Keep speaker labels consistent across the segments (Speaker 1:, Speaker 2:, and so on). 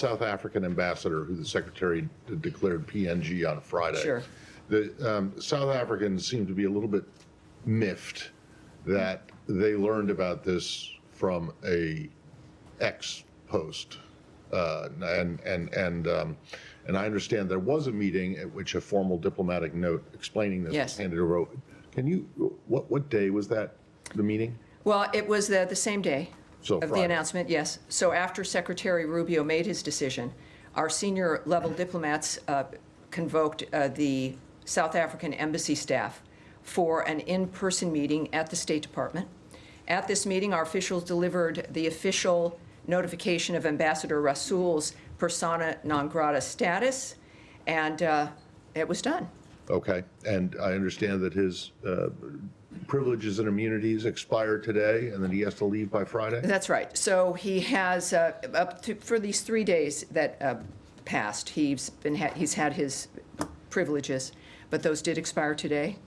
Speaker 1: South African ambassador who the Secretary declared PNG on Friday.
Speaker 2: Sure.
Speaker 1: The South Africans seem to be a little bit miffed that they learned about this from a X post. And I understand there was a meeting at which a formal diplomatic note explaining this was handed over. Can you, what day was that, the meeting?
Speaker 2: Well, it was the same day
Speaker 1: So
Speaker 2: of
Speaker 1: Friday.
Speaker 2: the announcement, yes. So after Secretary Rubio made his decision, our senior level diplomats convoked the South African embassy staff for an in-person meeting at the State Department. At this meeting, our officials delivered the official notification of Ambassador Rasool's persona non grata status, and it was done.
Speaker 1: Okay, and I understand that his privileges and immunities expire today, and then he has to leave by Friday?
Speaker 2: That's right. So he has, for these 3 days that passed, he's had his privileges, but those did expire today.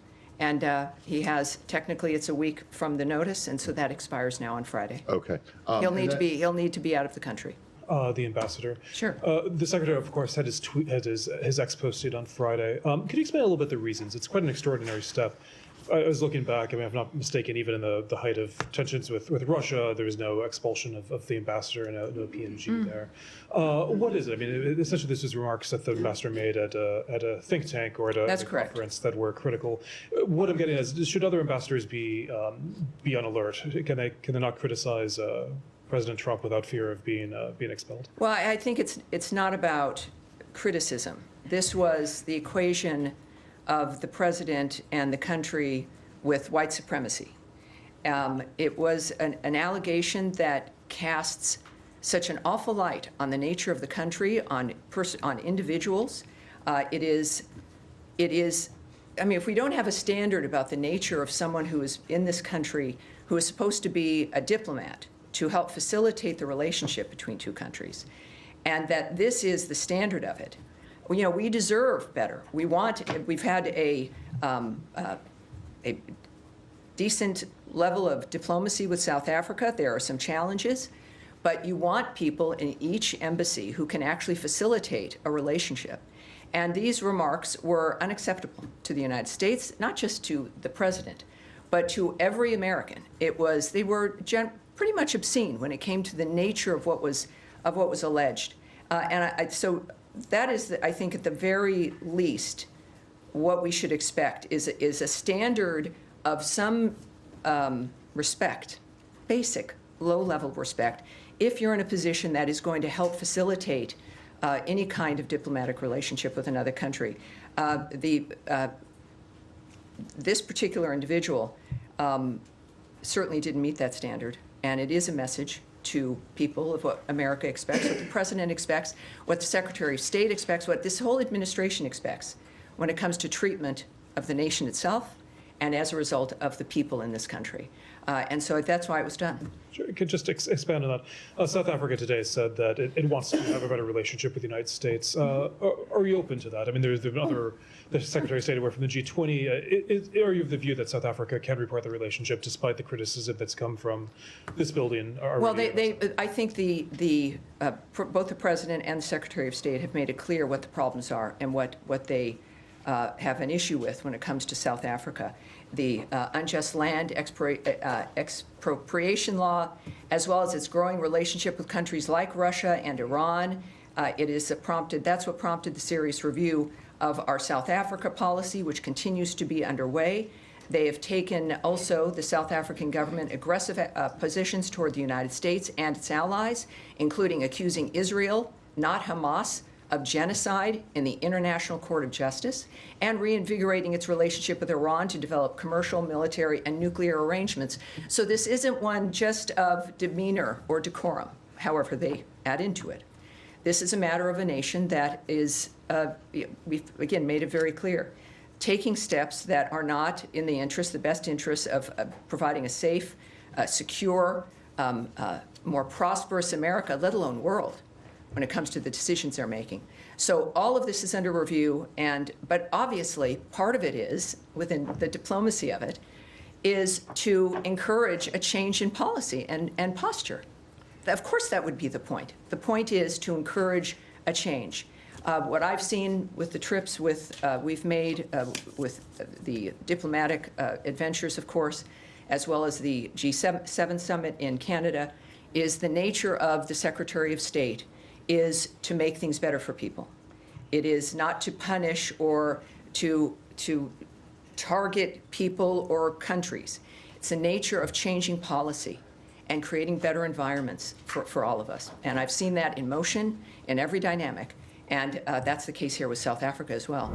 Speaker 2: And he has, technically, it's a week from the notice, and so that expires now on Friday.
Speaker 1: Okay.
Speaker 2: He'll need to be out of the country.
Speaker 3: The ambassador.
Speaker 2: Sure.
Speaker 3: The secretary, of course, had his ex posted on Friday. Could you explain a little bit the reasons? It's quite an extraordinary step. I was looking back. I mean, if I'm not mistaken, even in the height of tensions with Russia, there was no expulsion of the ambassador and no PNG there. What is it? I mean, essentially, this is remarks that the ambassador made at a think tank or at a conference that were critical. What I'm getting at is, should other ambassadors be on alert? Can they not criticize President Trump without fear of being expelled?
Speaker 2: Well, I think it's not about criticism. This was the equation of the president and the country with white supremacy. It was an allegation that casts such an awful light on the nature of the country, on individuals. It is. I mean, if we don't have a standard about the nature of someone who is in this country, who is supposed to be a diplomat to help facilitate the relationship between two countries, and that this is the standard of it, you know, we deserve better. We've had a decent level of diplomacy with South Africa. There are some challenges, but you want people in each embassy who can actually facilitate a relationship. And these remarks were unacceptable to the United States, not just to the president, but to every American. They were pretty much obscene when it came to the nature of what was alleged. So that is, I think, at the very least, what we should expect is a standard of some respect, basic, low-level respect, if you're in a position that is going to help facilitate any kind of diplomatic relationship with another country. This particular individual certainly didn't meet that standard, and it is a message to people of what America expects, what the president expects, what the Secretary of State expects, what this whole administration expects when it comes to treatment of the nation itself and as a result of the people in this country. And so that's why it was done.
Speaker 3: Sure, you could just expand on that. South Africa today said that it wants to have a better relationship with the United States. Are you open to that? I mean, there's the Secretary of State away from the G20. Are you of the view that South Africa can report the relationship despite the criticism that's come from this building?
Speaker 2: Well, I think both the President and the Secretary of State have made it clear what the problems are and what they have an issue with when it comes to South Africa. The unjust land expropriation law, as well as its growing relationship with countries like Russia and Iran. That's what prompted the serious review of our South Africa policy, which continues to be underway. They have taken also, the South African government, aggressive positions toward the United States and its allies, including accusing Israel, not Hamas, of genocide in the International Court of Justice, and reinvigorating its relationship with Iran to develop commercial, military, and nuclear arrangements. So this isn't one just of demeanor or decorum, however they add into it. This is a matter of a nation that is, we've again made it very clear, taking steps that are not in the best interest of providing a safe, secure, more prosperous America, let alone world, when it comes to the decisions they're making. So all of this is under review, but obviously part of it is, within the diplomacy of it, is to encourage a change in policy and posture. of course that would be the point. The point is to encourage a change. What I've seen with the trips we've made with the diplomatic adventures, of course, as well as the G7 summit in Canada, is the nature of the Secretary of State is to make things better for people. It is not to punish or to target people or countries. It's the nature of changing policy and creating better environments for all of us. And I've seen that in motion in every dynamic. And that's the case here with South Africa as well.